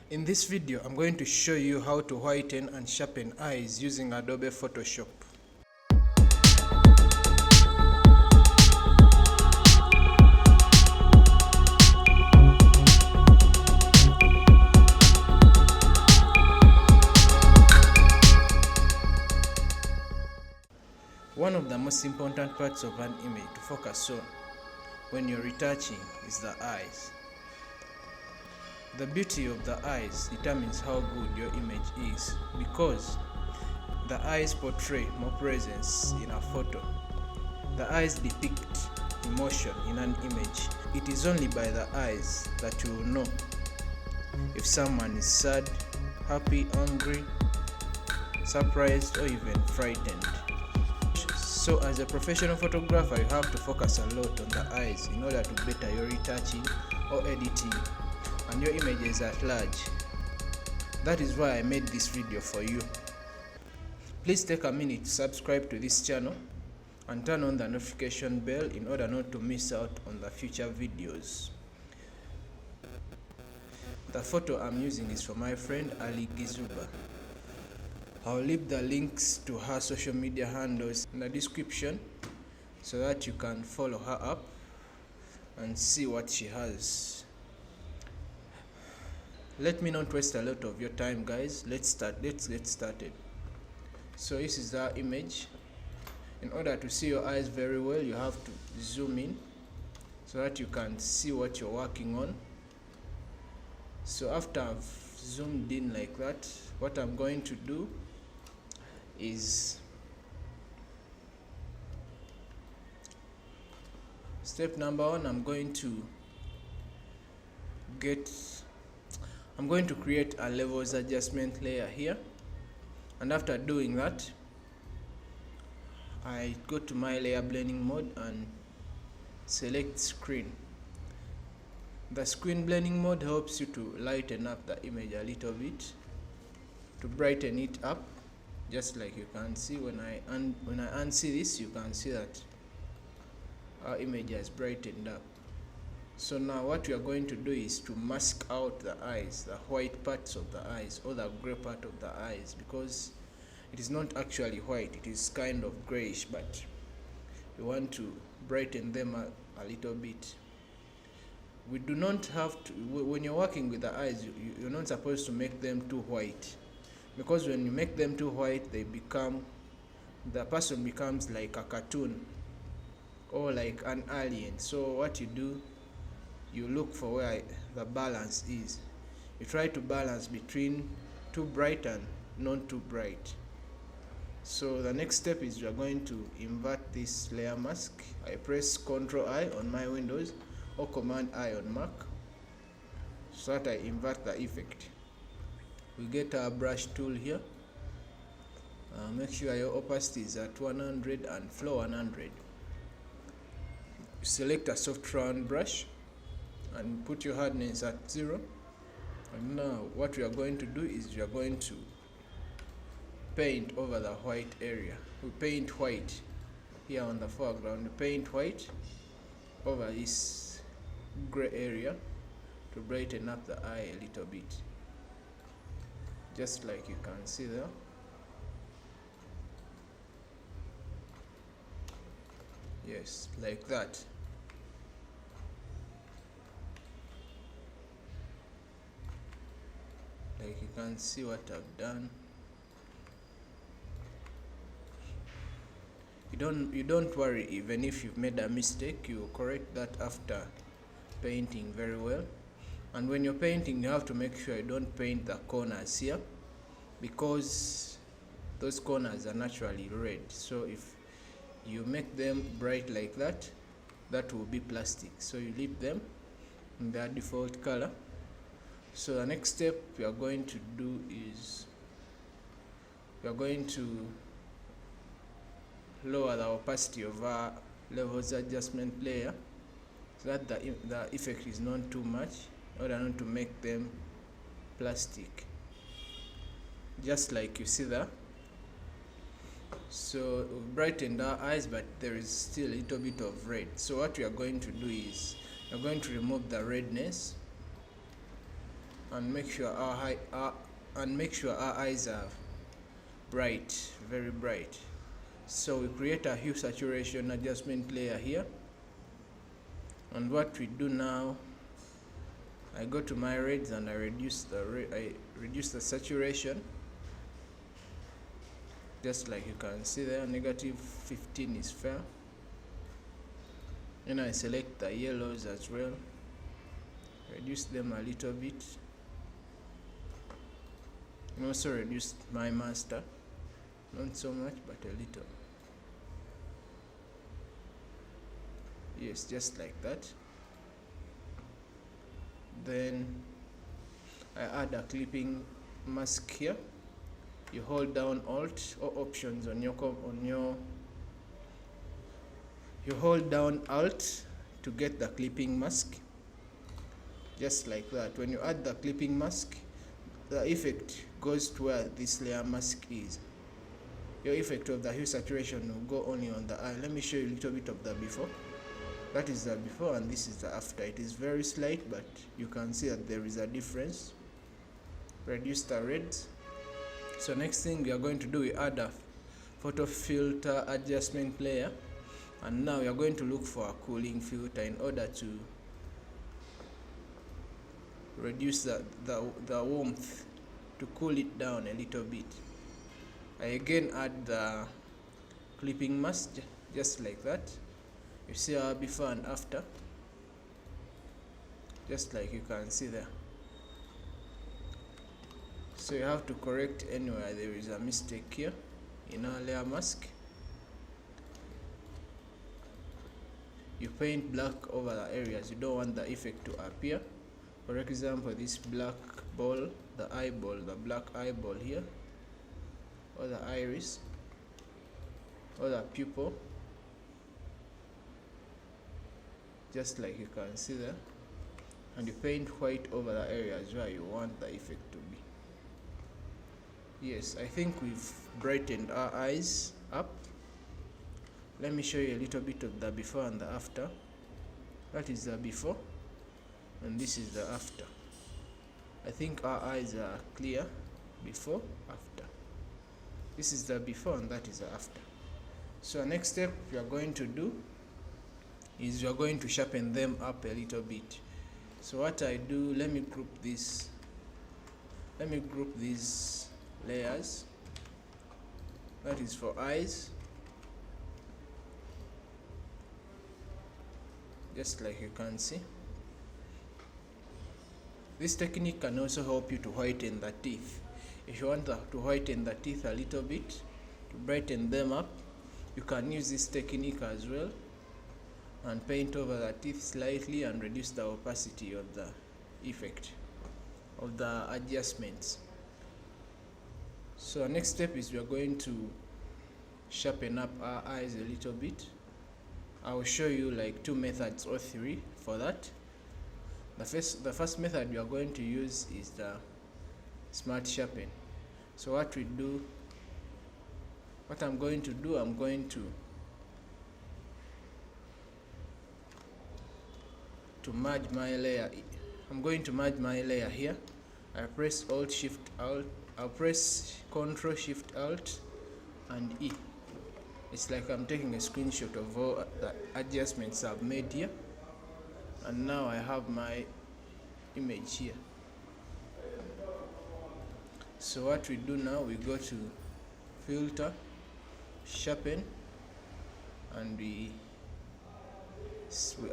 In this video, I'm going to show you how to whiten and sharpen eyes using Adobe Photoshop. One of the most important parts of an image to focus on when you're retouching is the eyes. The beauty of the eyes determines how good your image is, because the eyes portray more presence in a photo. The eyes depict emotion in an image. It is only by the eyes that you will know if someone is sad, happy, angry, surprised, or even frightened. So as a professional photographer, you have to focus a lot on the eyes in order to better your retouching or editing and your images at large. That is why I made this video for you. Please take a minute to subscribe to this channel and turn on the notification bell in order not to miss out on the future videos. The photo I'm using is from my friend Ali Gizuba. I'll leave the links to her social media handles in the description so that you can follow her up and see what she has. Let me not waste a lot of your time, guys. Let's get started. So this is our image. In order to see your eyes very well, you have to zoom in so that you can see what you're working on. So after I've zoomed in like that, what I'm going to do is step number one. I'm going to create a levels adjustment layer here, and after doing that, I go to my layer blending mode and select screen. The screen blending mode helps you to lighten up the image a little bit, to brighten it up, just like you can see when I unsee this. You can see that our image has brightened up. So now what we are going to do is to mask out the eyes, the white parts of the eyes or the gray part of the eyes, because it is not actually white, it is kind of grayish, but we want to brighten them a little bit. We do not have to, when you're working with the eyes, you're not supposed to make them too white, because when you make them too white, the person becomes like a cartoon or like an alien. So what you do, you look for where the balance is. You try to balance between too bright and not too bright. So the next step is we are going to invert this layer mask. I press Ctrl I on my Windows or Command I on Mac so that I invert the effect. We get our brush tool here. Make sure your opacity is at 100 and flow 100. Select a soft round brush and put your hardness at 0. And now what we are going to do is we are going to paint over the white area. We paint white here on the foreground. We paint white over this gray area to brighten up the eye a little bit, just like you can see there. Yes, like that. Like you can see what I've done. You don't worry, even if you've made a mistake, you correct that after painting very well. And when you're painting, you have to make sure you don't paint the corners here, because those corners are naturally red. So if you make them bright like that, that will be plastic. So you leave them in their default color. So the next step we are going to do is we are going to lower the opacity of our levels adjustment layer so that the effect is not too much, in order not to make them plastic, just like you see there. So we've brightened our eyes, but there is still a little bit of red. So what we are going to do is we are going to remove the redness and make sure our eyes are bright, very bright. So we create a hue saturation adjustment layer here, and what we do now, I go to my reds and I reduce the saturation, just like you can see there. -15 is fair. And I select the yellows as well, reduce them a little bit, and also reduce my master, not so much but a little. Yes, just like that. Then I add a clipping mask here. You hold down Alt or Options on your you hold down Alt to get the clipping mask, just like that. When you add the clipping mask, the effect goes to where this layer mask is. Your effect of the hue saturation will go only on the eye. Let me show you a little bit of the before. That is the before and this is the after. It is very slight, but you can see that there is a difference. Reduce the reds. So next thing we are going to do, we add a photo filter adjustment layer, and now we are going to look for a cooling filter in order to reduce the warmth, to cool it down a little bit. I again add the clipping mask, just like that. You see our before and after, just like you can see there. So you have to correct anywhere there is a mistake here in our layer mask. You paint black over the areas you don't want the effect to appear. For example, this black ball, the eyeball, the black eyeball here, or the iris, or the pupil, just like you can see there. And you paint white over the areas where you want the effect to be. Yes, I think we've brightened our eyes up. Let me show you a little bit of the before and the after. That is the before, and this is the after. I think our eyes are clear. Before, after. This is the before and that is the after. So next step we are going to do is we are going to sharpen them up a little bit. So what I do, let me group these layers. That is for eyes, just like you can see. This technique can also help you to whiten the teeth. If you want to whiten the teeth a little bit, to brighten them up, you can use this technique as well, and paint over the teeth slightly and reduce the opacity of the effect of the adjustments. So next step is we are going to sharpen up our eyes a little bit. I will show you like 2 methods or 3 for that. The first method we are going to use is the smart sharpen. So what I'm going to do, I'm going to merge my layer. I'm going to merge my layer here. I press Alt Shift Alt. I'll press Ctrl Shift Alt and E. It's like I'm taking a screenshot of all the adjustments I've made here. And now I have my image here. So what we do now, we go to Filter, Sharpen, and we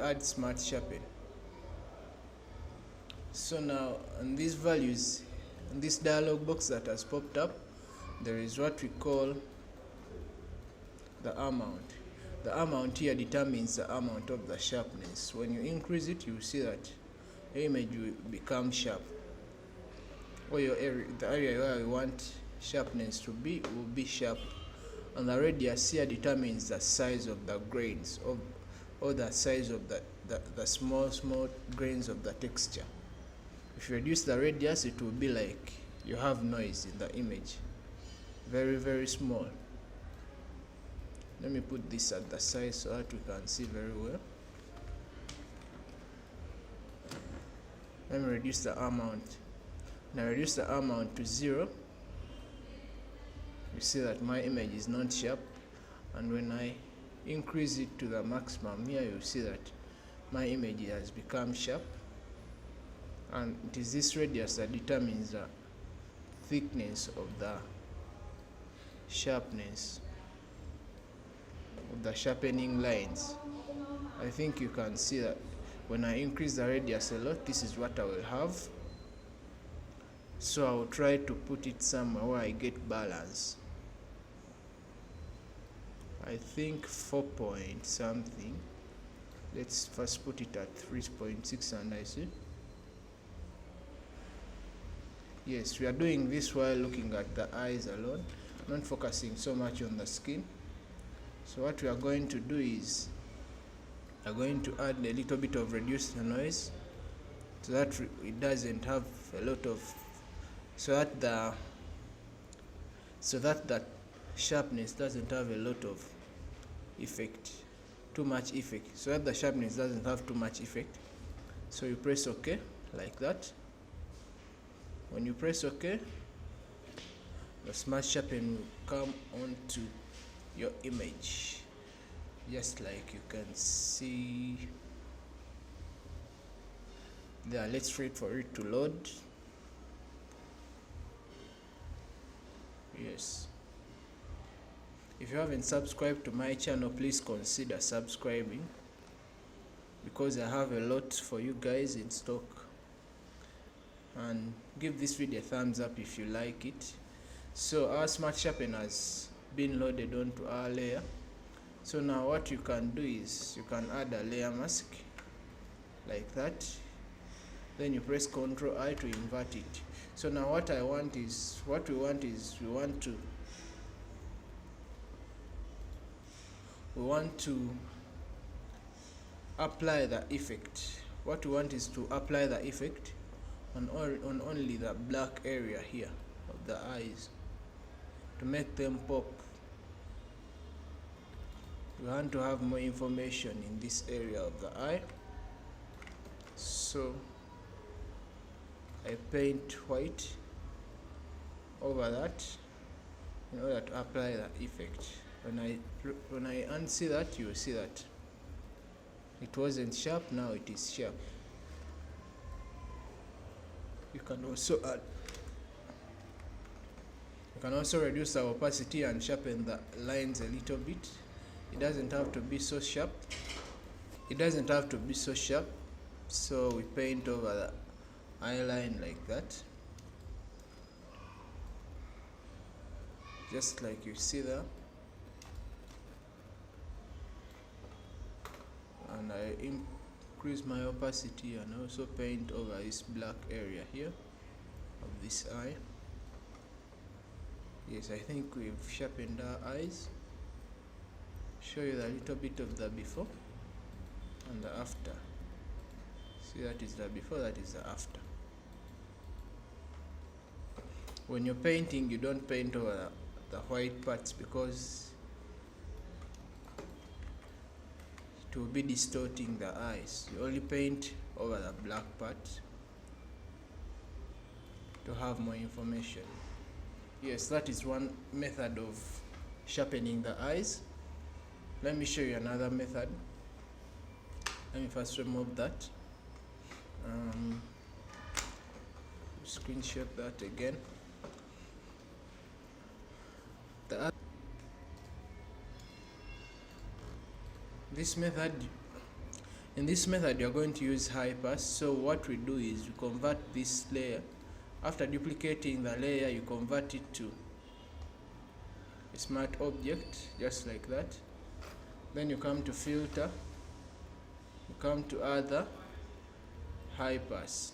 add Smart Sharpen. So now, in these values, in this dialog box that has popped up, there is what we call the amount. The amount here determines the amount of the sharpness. When you increase it, you see that your image will become sharp, or the area where you want sharpness to be will be sharp. And the radius here determines the size of the grains or the size of the small grains of the texture. If you reduce the radius, it will be like you have noise in the image, very, very small. Let me put this at the side so that we can see very well. Let me reduce the amount Now reduce the amount to 0. You see that my image is not sharp, and when I increase it to the maximum here, you see that my image has become sharp, and it is this radius that determines the thickness of the sharpness of the sharpening lines. I think you can see that when I increase the radius a lot, this is what I will have. So I will try to put it somewhere where I get balance. I think 4 point something. Let's first put it at 3.6, and I see. Yes, we are doing this while looking at the eyes alone, not focusing so much on the skin. So what we are going to do is we are going to add a little bit of reduced noise, so that it doesn't have a lot of, so that the sharpness doesn't have a lot of effect, too much effect, so that the sharpness doesn't have too much effect. So you press OK like that. When you press OK, the smart sharpen will come onto your image, just like you can see there. Let's wait for it to load. Yes, if you haven't subscribed to my channel, please consider subscribing, because I have a lot for you guys in stock. And give this video a thumbs up if you like it. So our smart sharpen has been loaded onto our layer. So now what you can do is you can add a layer mask like that, then you press Ctrl I to invert it. So now what we want is we want to apply the effect. What we want is to apply the effect on only the black area here of the eyes, to make them pop. We want to have more information in this area of the eye, so I paint white over that in order to apply the effect. When I unsee that, you will see that it wasn't sharp, now it is sharp. You can also reduce the opacity and sharpen the lines a little bit. It doesn't have to be so sharp. So we paint over the eye line like that, just like you see there. And I increase my opacity and also paint over this black area here of this eye. Yes, I think we've sharpened our eyes. Show you a little bit of the before and the after. See, that is the before, that is the after. When you're painting, you don't paint over the white parts, because it will be distorting the eyes. You only paint over the black part to have more information. Yes, that is one method of sharpening the eyes. Let me show you another method. Let me first remove that. Screenshot that again. In this method you're going to use high pass. So what we do is we convert this layer. After duplicating the layer, you convert it to a smart object, just like that. Then you come to filter, you come to other, high pass.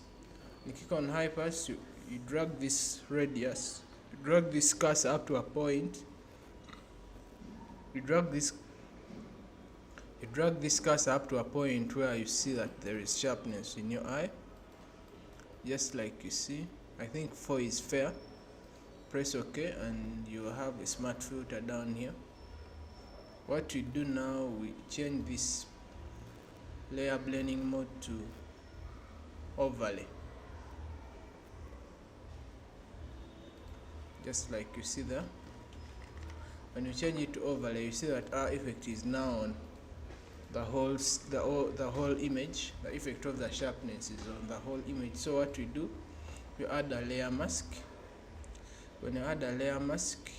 You click on high pass, you drag this radius, you drag this cursor up to a point, you drag this cursor up to a point where you see that there is sharpness in your eye, just like you see. I think 4 is fair. Press OK and you will have a smart filter down here. What we do now, we change this layer blending mode to overlay. just like you see there. When you change it to overlay, you see that our effect is now on the whole image. The effect of the sharpness is on the whole image. So what we do, you add a layer mask. When you add a layer mask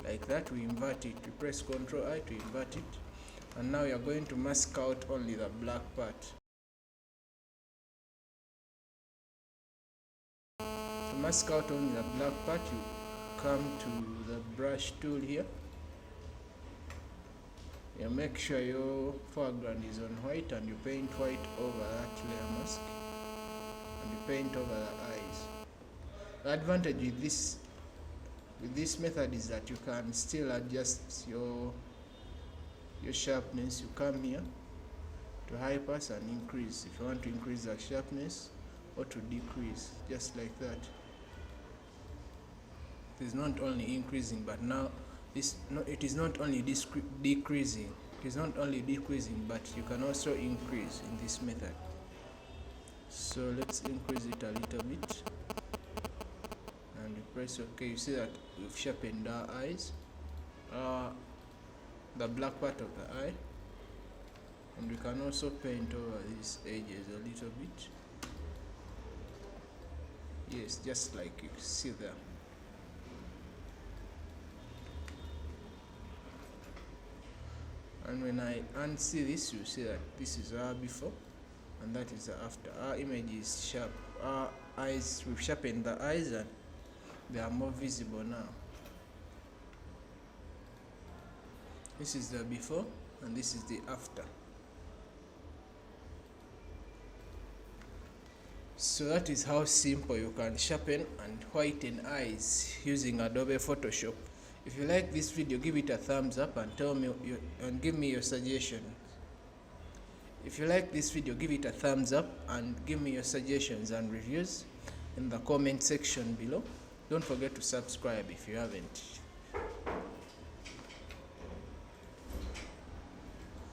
like that, we invert it. We press Ctrl I to invert it, and now you are going to mask out only the black part. To mask out only the black part, you come to the brush tool here. You make sure your foreground is on white, and you paint white over that layer mask, and you paint over the eyes. The advantage with this method is that you can still adjust your sharpness. You come here to high pass and increase if you want to increase the sharpness, or to decrease, just like that. It is not only increasing, but now it is not only decreasing. It is not only decreasing, but you can also increase in this method. So let's increase it a little bit, and we press OK. You see that we've sharpened our eyes, the black part of the eye, and we can also paint over these edges a little bit. Yes, just like you see there. And when I unsee this, you see that this is our before and that is the after. Our image is sharp. Our eyes, we've sharpened the eyes and they are more visible now. This is the before and this is the after. So that is how simple you can sharpen and whiten eyes using Adobe Photoshop. If you like this video, give it a thumbs up and tell me and give me your suggestions. If you like this video, give it a thumbs up and give me your suggestions and reviews in the comment section below. Don't forget to subscribe if you haven't.